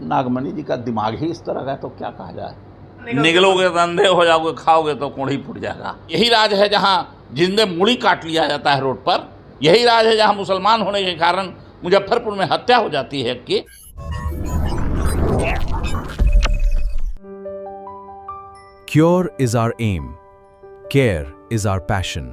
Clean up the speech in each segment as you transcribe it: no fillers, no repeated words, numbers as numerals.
नागमणि जी का दिमाग ही इस तरह का है तो क्या कहा जाए। निगलोगे तो अंधे हो जाओगे, खाओगे तो कोढ़ी फूट जाएगा। यही राज है जहाँ जिंदे मूड़ी काट लिया जाता है रोड पर। यही राज है जहाँ मुसलमान होने के कारण मुजफ्फरपुर में हत्या हो जाती है कि Cure is our aim. Care is our passion.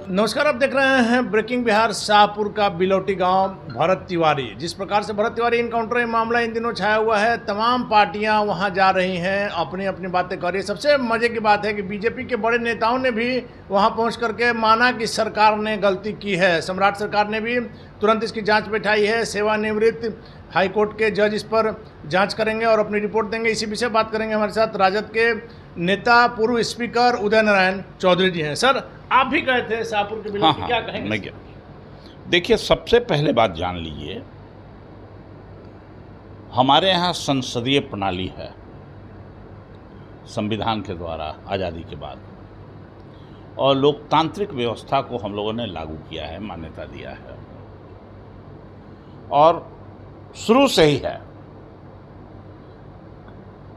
नमस्कार, आप देख रहे हैं ब्रेकिंग बिहार। शाहपुर का बिलौटी गांव भरत तिवारी, जिस प्रकार से भरत तिवारी इनकाउंटर मामला इन दिनों छाया हुआ है, तमाम पार्टियां वहां जा रही हैं, अपनी अपनी बातें कर रही है। सबसे मजे की बात है कि बीजेपी के बड़े नेताओं ने भी वहां पहुंच करके माना कि सरकार ने गलती की है। सम्राट सरकार ने भी तुरंत इसकी जांच बैठाई है। सेवानिवृत्त हाईकोर्ट के जज इस पर जांच करेंगे और अपनी रिपोर्ट देंगे। इसी विषय बात करेंगे। हमारे साथ राजद के नेता पूर्व स्पीकर उदय नारायण चौधरी जी हैं। सर, आप भी गए थे शाहपुर के बिलौटी, क्या कहेंगे? मैं क्या, देखिए, सबसे पहले बात जान लीजिए, हमारे यहाँ संसदीय प्रणाली है संविधान के द्वारा आज़ादी के बाद, और लोकतांत्रिक व्यवस्था को हम लोगों ने लागू किया है, मान्यता दिया है, और शुरू से ही है।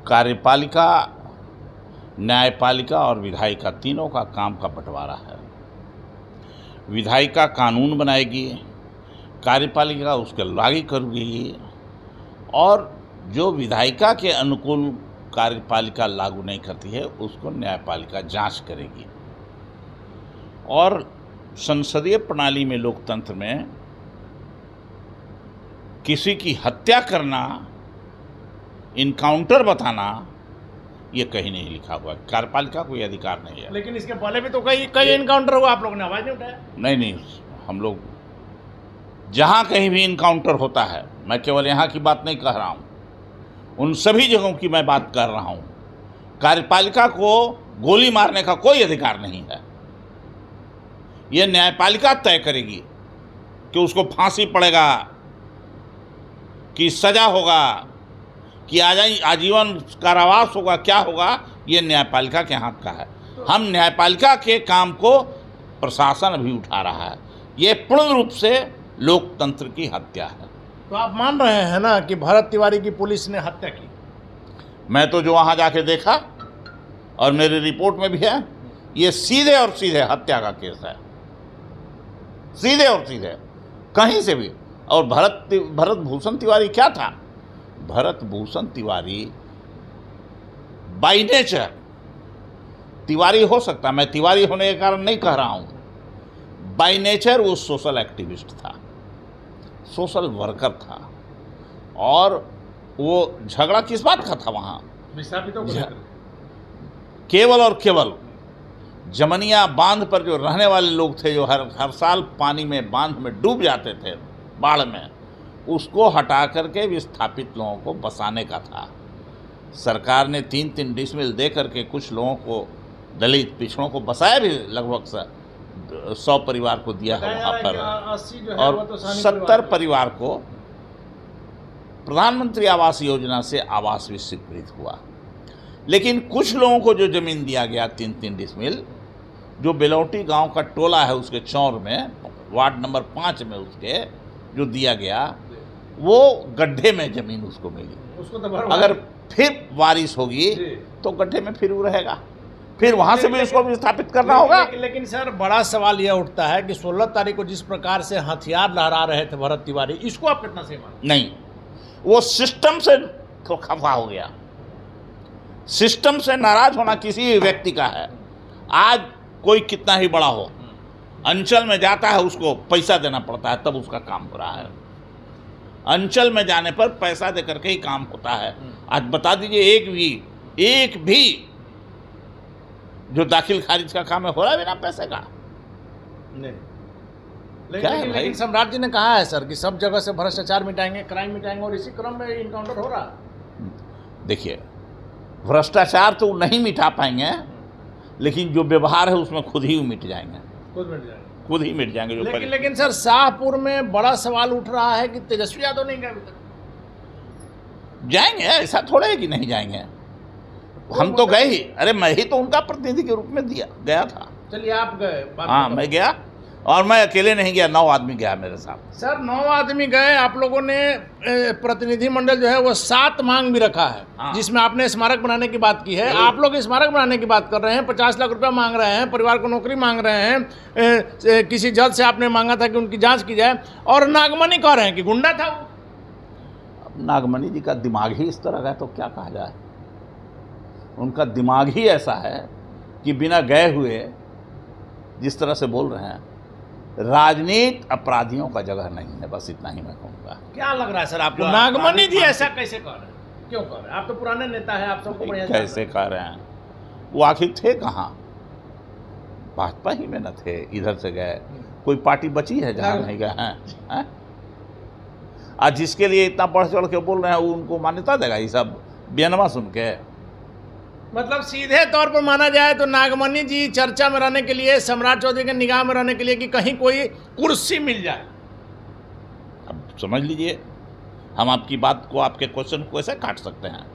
कार्यपालिका, न्यायपालिका और विधायिका तीनों का काम का बंटवारा है। विधायिका कानून बनाएगी, कार्यपालिका उसके लागू करेगी, और जो विधायिका के अनुकूल कार्यपालिका लागू नहीं करती है उसको न्यायपालिका जांच करेगी। और संसदीय प्रणाली में, लोकतंत्र में, किसी की हत्या करना, इनकाउंटर बताना, ये कहीं नहीं लिखा हुआ है। कार्यपालिका को ये अधिकार नहीं है। लेकिन इसके पहले भी तो कई इनकाउंटर हुआ, आप लोगों ने आवाज नहीं उठाया। नहीं, हम लोग जहाँ कहीं भी इनकाउंटर होता है, मैं केवल यहाँ की बात नहीं कह रहा हूँ, उन सभी जगहों की मैं बात कर रहा हूँ। कार्यपालिका को गोली मारने का कोई अधिकार नहीं है। ये न्यायपालिका तय करेगी कि उसको फांसी पड़ेगा, कि सजा होगा, कि आजीवन कारावास होगा, क्या होगा, ये न्यायपालिका के हाथ का है। हम न्यायपालिका के काम को प्रशासन अभी उठा रहा है। ये पूर्ण रूप से लोकतंत्र की हत्या है। तो आप मान रहे हैं ना कि भरत तिवारी की पुलिस ने हत्या की? मैं तो जो वहाँ जाके देखा, और मेरी रिपोर्ट में भी है, ये सीधे और सीधे हत्या का केस है, सीधे और सीधे, कहीं से भी। और भरत भूषण तिवारी क्या था? भरत भूषण तिवारी बाय नेचर तिवारी हो सकता, मैं तिवारी होने के कारण नहीं कह रहा हूँ, बाय नेचर वो सोशल एक्टिविस्ट था, सोशल वर्कर था। और वो झगड़ा किस बात का था वहाँ? केवल और केवल जमनिया बांध पर जो रहने वाले लोग थे, जो हर साल पानी में, बांध में डूब जाते थे, बाढ़ में, उसको हटा करके विस्थापित लोगों को बसाने का था। सरकार ने 3-3 डिसमिल दे करके कुछ लोगों को, दलित पिछड़ों को बसाया भी, लगभग 100 परिवार को दिया है वहाँ पर, और 70 परिवार को प्रधानमंत्री आवास योजना से आवास भी स्वीकृत हुआ। लेकिन कुछ लोगों को जो ज़मीन दिया गया 3-3 डिसमिल, जो बिलौटी गांव का टोला है उसके चौर में, वार्ड नंबर 5 में उसके जो दिया गया, वो गड्ढे में ज़मीन उसको मिली। उसको तो अगर फिर बारिश होगी तो गड्ढे में फिर वो रहेगा, फिर वहाँ से भी उसको विस्थापित करना होगा। लेकिन सर, बड़ा सवाल यह उठता है कि 16 तारीख को जिस प्रकार से हथियार लहरा रहे थे भरत तिवारी, इसको आप कितना सही मानते? नहीं, वो सिस्टम से तो खफा हो गया। सिस्टम से नाराज होना किसी भी व्यक्ति का है। आज कोई कितना ही बड़ा हो, अंचल में जाता है, उसको पैसा देना पड़ता है, तब उसका काम हो रहा है। अंचल में जाने पर पैसा दे करके ही काम होता है। आज बता दीजिए, एक भी जो दाखिल खारिज का काम है हो रहा है बिना पैसे का? नहीं। लेकिन सम्राट जी ने कहा है सर कि सब जगह से भ्रष्टाचार मिटाएंगे, क्राइम मिटाएंगे, और इसी क्रम में इनकाउंटर हो रहा है। देखिए, भ्रष्टाचार तो नहीं मिटा पाएंगे, लेकिन जो व्यवहार है उसमें खुद ही मिट जाएंगे, खुद ही मिट जाएंगे। लेकिन सर, शाहपुर में बड़ा सवाल उठ रहा है कि तेजस्वी यादव नहीं गए अभी तक। जाएंगे, ऐसा थोड़ा है कि नहीं जाएंगे। हम तो गए ही, अरे मैं ही तो उनका प्रतिनिधि के रूप में गया था। चलिए, आप गए? हाँ, मैं गया, और मैं अकेले नहीं गया, 9 आदमी गया मेरे साथ। सर 9 आदमी गए, आप लोगों ने प्रतिनिधिमंडल जो है वो 7 मांग भी रखा है, हाँ। जिसमें आपने स्मारक बनाने की बात की है। आप लोग स्मारक बनाने की बात कर रहे हैं, 50 लाख रुपया मांग रहे हैं, परिवार को नौकरी मांग रहे हैं, किसी जज से आपने मांगा था कि उनकी जांच की जाए, और नागमणि कह रहे हैं कि गुंडा था वो। अब नागमणि जी का दिमाग ही इस तरह का है तो क्या कहा जाए। उनका दिमाग ही ऐसा है कि बिना गए हुए जिस तरह से बोल रहे हैं, राजनीति अपराधियों का जगह नहीं है, बस इतना ही मैं कहूँगा। क्या लग रहा है सर आपको, नागमणि जी ऐसा कैसे कर रहे हैं, क्यों कर रहे हैं? आप तो पुराने नेता हैं, आप सबको बढ़िया जानते हैं। कैसे कह रहे हैं? वो आखिर थे कहाँ? भाजपा ही में न थे, इधर से गए। कोई पार्टी बची है जहाँ नहीं गए हैं? आज जिसके लिए इतना बढ़ चढ़ के बोल रहे हैं, वो उनको मान्यता देगा ये सब बयानवा सुन के? मतलब सीधे तौर पर माना जाए तो नागमणि जी चर्चा में रहने के लिए, सम्राट चौधरी के निगाह में रहने के लिए कि कहीं कोई कुर्सी मिल जाए। अब समझ लीजिए, हम आपकी बात को, आपके क्वेश्चन को कैसे काट सकते हैं?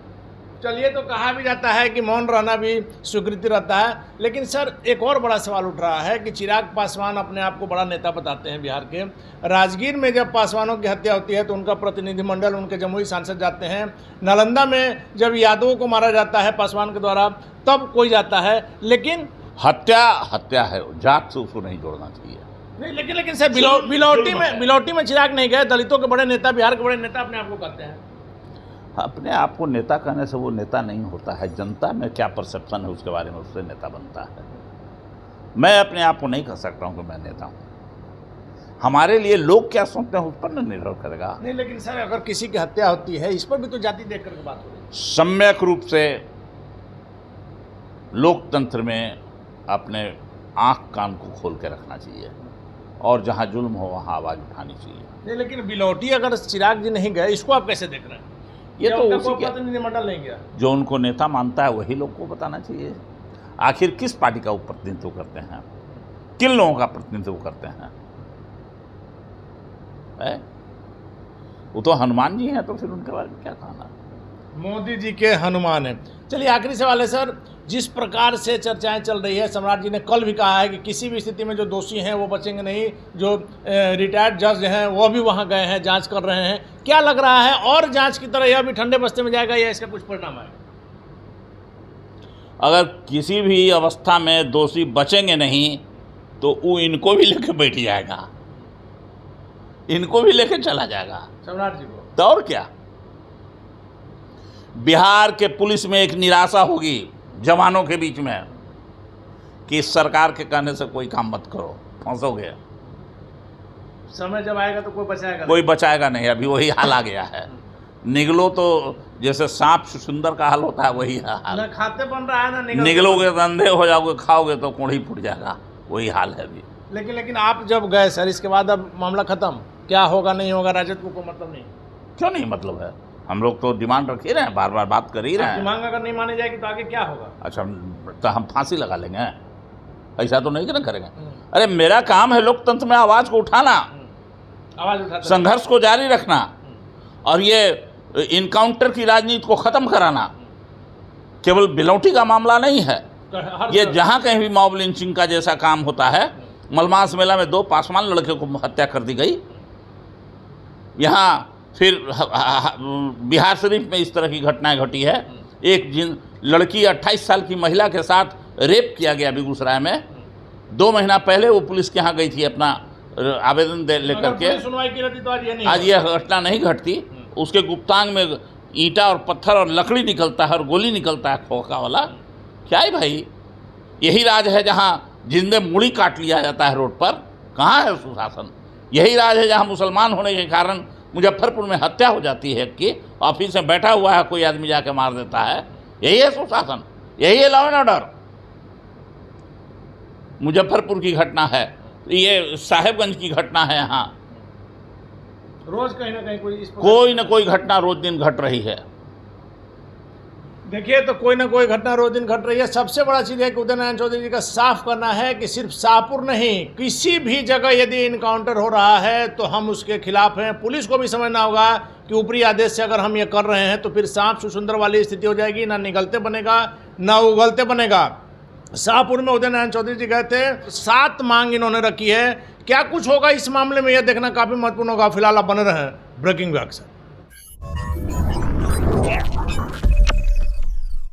चलिए, तो कहा भी जाता है कि मौन रहना भी स्वीकृति रहता है, लेकिन सर एक और बड़ा सवाल उठ रहा है कि चिराग पासवान अपने आप को बड़ा नेता बताते हैं बिहार के। राजगीर में जब पासवानों की हत्या होती है तो उनका प्रतिनिधिमंडल, उनके जमुई सांसद जाते हैं। नालंदा में जब यादवों को मारा जाता है पासवान के द्वारा, तब कोई जाता है, लेकिन हत्या है, जात से उसको नहीं जोड़ना चाहिए। नहीं, लेकिन सर बिलौटी में चिराग नहीं गए। दलितों के बड़े नेता, बिहार के बड़े नेता अपने आप को कहते हैं। अपने आप को नेता कहने से वो नेता नहीं होता है। जनता में क्या परसेप्शन है उसके बारे में, उससे नेता बनता है। मैं अपने आप को नहीं कह सकता हूँ कि मैं नेता हूँ। हमारे लिए लोग क्या सोचते हैं उस पर निर्भर करेगा। नहीं, लेकिन सर अगर किसी की हत्या होती है, इस पर भी तो जाति देख करके बात हो रही है। सम्यक रूप से लोकतंत्र में अपने आँख कान को खोल के रखना चाहिए, और जहाँ जुल्म हो वहाँ आवाज़ उठानी चाहिए। नहीं, लेकिन बिलौटी अगर चिराग जी नहीं गए, इसको आप कैसे देख रहे हैं? ये तो उसी के प्रतिनिधिमंडल नहीं गया, जो उनको नेता मानता है वही लोग को बताना चाहिए। आखिर किस पार्टी का वो प्रतिनिधित्व करते हैं, किन लोगों का प्रतिनिधित्व करते हैं? वो तो हनुमान जी हैं, तो फिर उनके बारे में क्या कहना? मोदी जी के हनुमान हैं। चलिए, आखिरी सवाल है सर, जिस प्रकार से चर्चाएं चल रही है, सम्राट जी ने कल भी कहा है कि किसी भी स्थिति में जो दोषी हैं वो बचेंगे नहीं। जो रिटायर्ड जज हैं वो भी वहां गए हैं, जांच कर रहे हैं। क्या लग रहा है, और जांच की तरह यह भी ठंडे बस्ते में जाएगा या इसका कुछ परिणाम आएगा? अगर किसी भी अवस्था में दोषी बचेंगे नहीं तो वो इनको भी लेके बैठ जाएगा, इनको भी लेके चला जाएगा, सम्राट जी को। तो और क्या? बिहार के पुलिस में एक निराशा होगी जवानों के बीच में कि इस सरकार के कहने से कोई काम मत करो, फंसोगे। समय जब आएगा तो कोई बचाएगा नहीं। अभी वही हाल आ गया है। निगलो तो जैसे सांप सुंदर का हाल होता है, वही हाल। ना खाते बन रहा है, ना निगलोगे तो अंधे हो जाओगे, खाओगे तो कोढ़ी फूट जाएगा, वही हाल है अभी। लेकिन आप जब गए सर, इसके बाद अब मामला खत्म, क्या होगा नहीं होगा राजद को मतलब नहीं? क्यों नहीं मतलब है? हम लोग तो डिमांड रख ही रहे हैं, बार बार बात कर ही रहे हैं। मांग अगर नहीं मानी जाएगी तो आगे क्या होगा? अच्छा, तो हम फांसी लगा लेंगे? ऐसा तो नहीं करेंगे। अरे मेरा काम है लोकतंत्र में आवाज़ को उठाना, आवाज़ उठाते, संघर्ष को जारी रखना, और ये इनकाउंटर की राजनीति को ख़त्म कराना। केवल बिलौटी का मामला नहीं है ये, जहाँ कहीं भी मॉब लिंचिंग का जैसा काम होता है। मलमास मेला में 2 पासवान लड़के को हत्या कर दी गई, यहाँ फिर बिहार शरीफ में इस तरह की घटनाएं घटी है। एक लड़की 28 साल की महिला के साथ रेप किया गया बेगूसराय में। 2 महीना पहले वो पुलिस के यहाँ गई थी अपना आवेदन दे लेकर के। सुनवाई की रहती तो आज यह घटना नहीं घटती। उसके गुप्तांग में ईंटा और पत्थर और लकड़ी निकलता है और गोली निकलता है खोखा वाला। क्या है भाई? यही राज है जहाँ जिंदे मुड़ी काट लिया जाता है रोड पर? कहाँ है सुशासन? यही राज है जहाँ मुसलमान होने के कारण मुजफ्फरपुर में हत्या हो जाती है कि ऑफिस में बैठा हुआ है कोई आदमी जाके मार देता है? यही है सुशासन, यही है लॉ एंड ऑर्डर। मुजफ्फरपुर की घटना है, ये साहेबगंज की घटना है। यहाँ रोज कहीं ना कहीं कोई न कोई घटना रोज दिन घट रही है। देखिए, तो कोई ना कोई घटना रोज दिन घट रही है। सबसे बड़ा चीज़ है कि उदय नारायण चौधरी जी का साफ करना है कि सिर्फ शाहपुर नहीं, किसी भी जगह यदि इनकाउंटर हो रहा है तो हम उसके खिलाफ हैं। पुलिस को भी समझना होगा कि ऊपरी आदेश से अगर हम ये कर रहे हैं तो फिर सांप सुसुंदर वाली स्थिति हो जाएगी, ना निगलते बनेगा ना उगलते बनेगा। शाहपुर में उदय नारायण चौधरी जी गए थे, 7 मांग इन्होंने रखी है। क्या कुछ होगा इस मामले में, यह देखना काफी महत्वपूर्ण होगा। फिलहाल आप बने रहें ब्रेकिंग विभाग से।